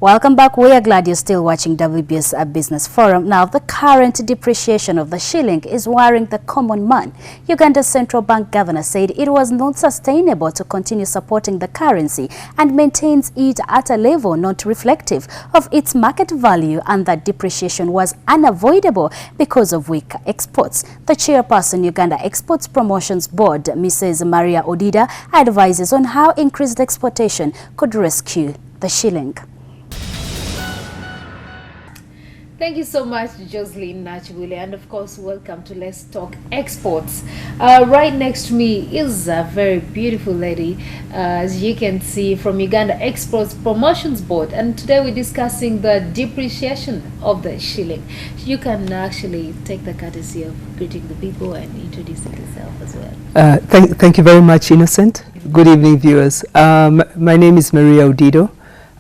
Welcome back. We are glad you're still watching WBS Business Forum. Now, the current depreciation of the shilling is worrying the common man. Uganda's central bank governor said it was not sustainable to continue supporting the currency and maintains it at a level not reflective of its market value, and that depreciation was unavoidable because of weak exports. The chairperson, Uganda Exports Promotions Board, Mrs. Maria Odida, advises on how increased exportation could rescue the shilling. Thank you so much, Jocelyn Nachibule, and of course, welcome to Let's Talk Exports. Right next to me is a very beautiful lady, as you can see, from Uganda Exports Promotions Board, and today we're discussing the depreciation of the shilling. You can actually take the courtesy of greeting the people and introducing yourself as well. Thank you very much, Innocent. Good evening, viewers. My name is Maria Odido.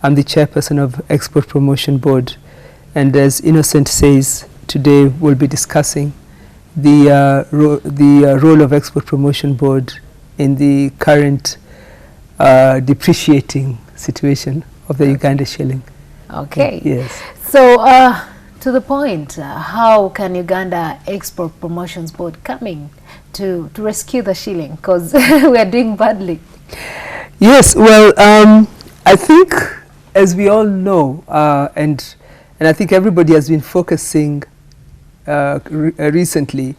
I'm the chairperson of Export Promotion Board. And as Innocent says, today we'll be discussing the role of Export Promotion Board in the current depreciating situation of the Uganda shilling. Okay. Yes. So, to the point, how can Uganda Export Promotions Board coming to rescue the shilling? Because we are doing badly. Yes, well, I think, as we all know, and I think everybody has been focusing recently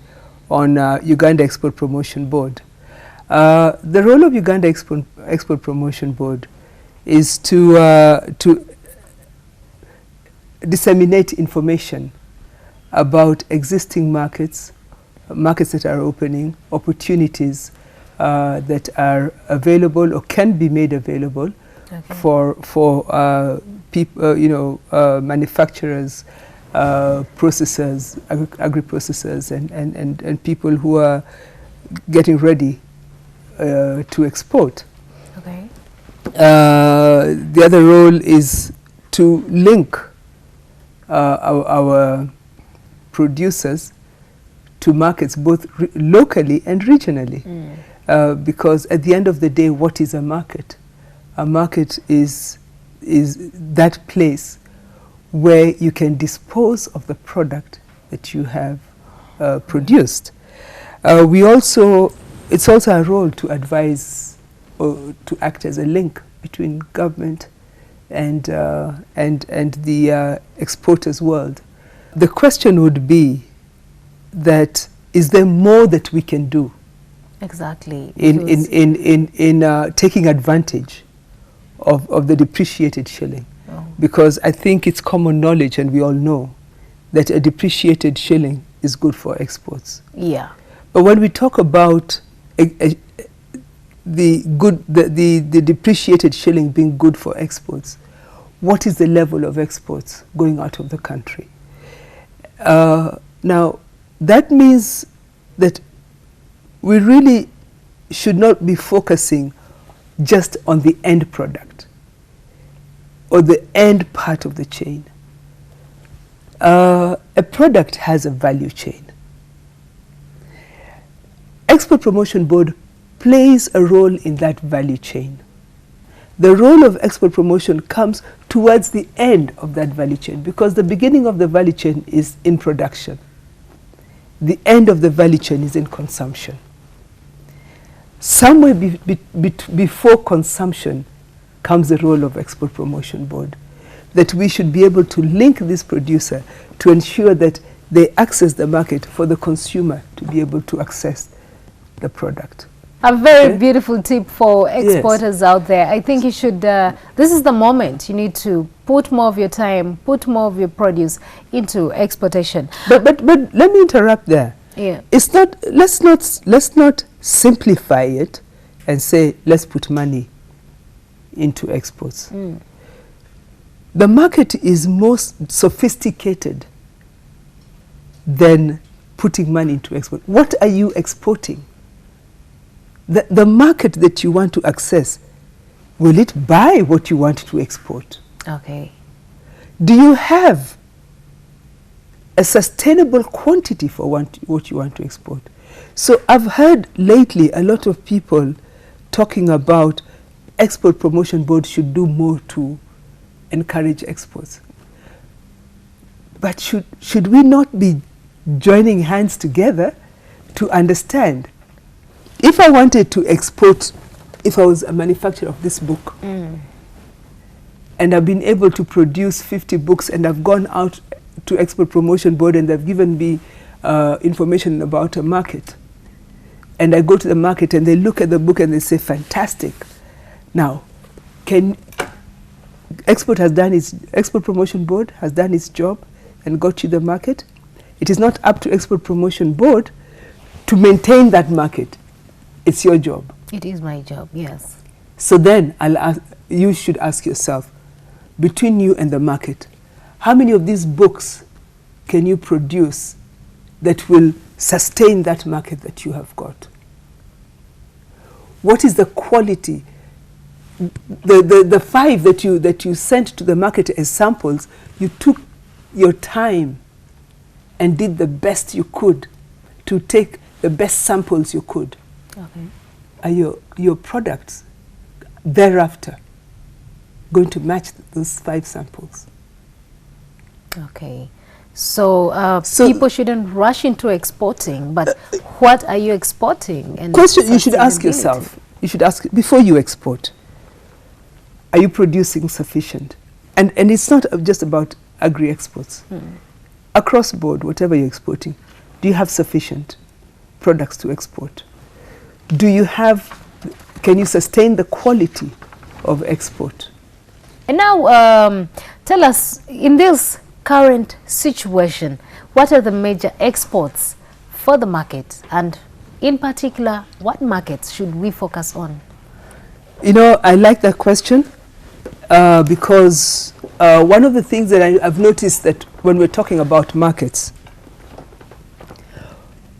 on Uganda Export Promotion Board. The role of Uganda Export Promotion Board is to disseminate information about existing markets, markets that are opening, opportunities that are available or can be made available. Okay. For people, manufacturers, processors, agri-processors, and people who are getting ready to export. Okay. The other role is to link our producers to markets both locally and regionally, because at the end of the day, what is a market? A market is that place where you can dispose of the product that you have produced. It's also a role to advise or to act as a link between government and the exporters world. The question would be that, is there more that we can do? Exactly. In taking advantage of the depreciated shilling. Oh. Because I think it's common knowledge, and we all know that a depreciated shilling is good for exports. Yeah. But when we talk about the depreciated shilling being good for exports, what is the level of exports going out of the country? Now, that means that we really should not be focusing just on the end product or the end part of the chain. A product has a value chain. Export Promotion Board plays a role in that value chain. The role of export promotion comes towards the end of that value chain, because the beginning of the value chain is in production. The end of the value chain is in consumption. Somewhere before consumption comes the role of Export Promotion Board, that we should be able to link this producer to ensure that they access the market for the consumer to be able to access the product. A very beautiful tip for exporters out there. I think you should, this is the moment you need to put more of your time, put more of your produce into exportation. But let me interrupt there. Yeah. It's not, let's not simplify it and say, let's put money into exports. The market is most sophisticated than putting money into export. What are you exporting? The market that you want to access, will it buy what you want to export? Okay. Do you have a sustainable quantity for what you want to export? So I've heard lately a lot of people talking about Export Promotion Board should do more to encourage exports. But should we not be joining hands together to understand? If I wanted to export, if I was a manufacturer of this book, and I've been able to produce 50 books, and I've gone out to Export Promotion Board and they've given me information about a market, and I go to the market and they look at the book and they say, fantastic. Now, Export Promotion Board has done its job and got you the market. It is not up to Export Promotion Board to maintain that market. It's your job. It is my job, yes. So then you should ask yourself, between you and the market, how many of these books can you produce that will sustain that market that you have got? What is the quality? The 5 that you sent to the market as samples, you took your time and did the best you could to take the best samples you could. Okay. Are your products thereafter going to match those 5 samples? Okay. So people shouldn't rush into exporting, but what are you exporting? And question you should ask yourself, you should ask before you export, are you producing sufficient? And it's not just about agri-exports. Across board, whatever you're exporting, do you have sufficient products to export? Can you sustain the quality of export? And now tell us, in this current situation, what are the major exports for the market? And in particular, what markets should we focus on? You know, I like that question because one of the things that I've noticed that when we're talking about markets,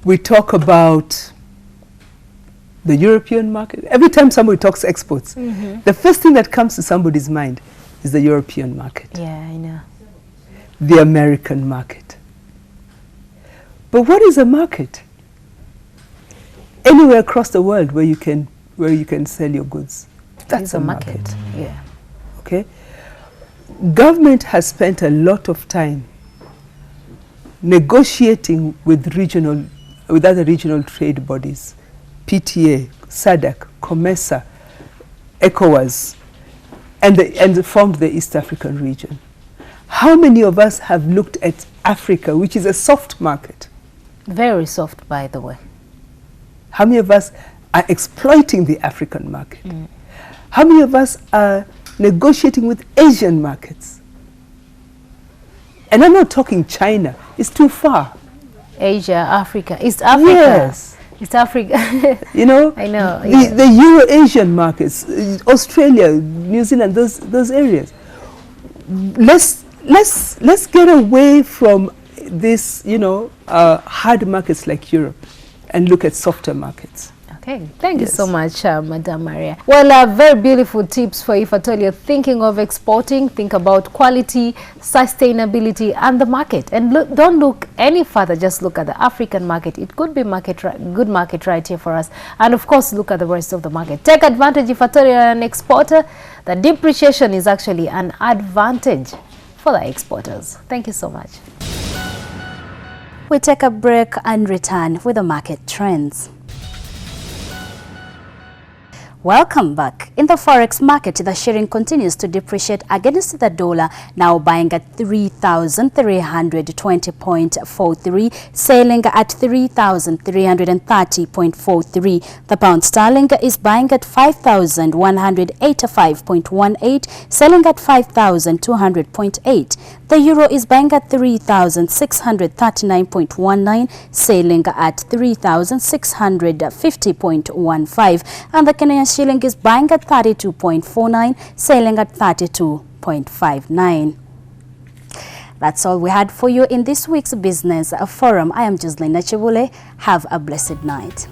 we talk about the European market. Every time somebody talks exports, the first thing that comes to somebody's mind is the European market. Yeah, I know. The American market. But what is a market? Anywhere across the world where you can sell your goods. That's a market. Yeah. Okay? Government has spent a lot of time negotiating with other regional trade bodies, PTA, SADC, COMESA, ECOWAS, and formed the East African region. How many of us have looked at Africa, which is a soft market? Very soft, by the way. How many of us are exploiting the African market? How many of us are negotiating with Asian markets? And I'm not talking China. It's too far. Asia, Africa, East Africa. Yes. East Africa. You know? I know. The Euro-Asian markets, Australia, New Zealand, those areas. Let's get away from this, hard markets like Europe and look at softer markets. Okay, thank you so much, Madam Maria. Well, very beautiful tips for if at all you're thinking of exporting. Think about quality, sustainability, and the market. And don't look any further, just look at the African market. It could be good market right here for us. And of course, look at the rest of the market. Take advantage if at all you're an exporter. The depreciation is actually an advantage for the exporters. Thank you so much. We take a break and return with the market trends. Welcome back. In the Forex market, the shilling continues to depreciate against the dollar, now buying at 3,320.43, selling at 3,330.43. The pound sterling is buying at 5,185.18, selling at 5,200.8. The euro is buying at 3,639.19, selling at 3,650.15, and the Kenyan shilling is buying at 32.49, selling at 32.59. That's all we had for you in this week's Business Forum. I am Jocelyn Nachibule. Have a blessed night.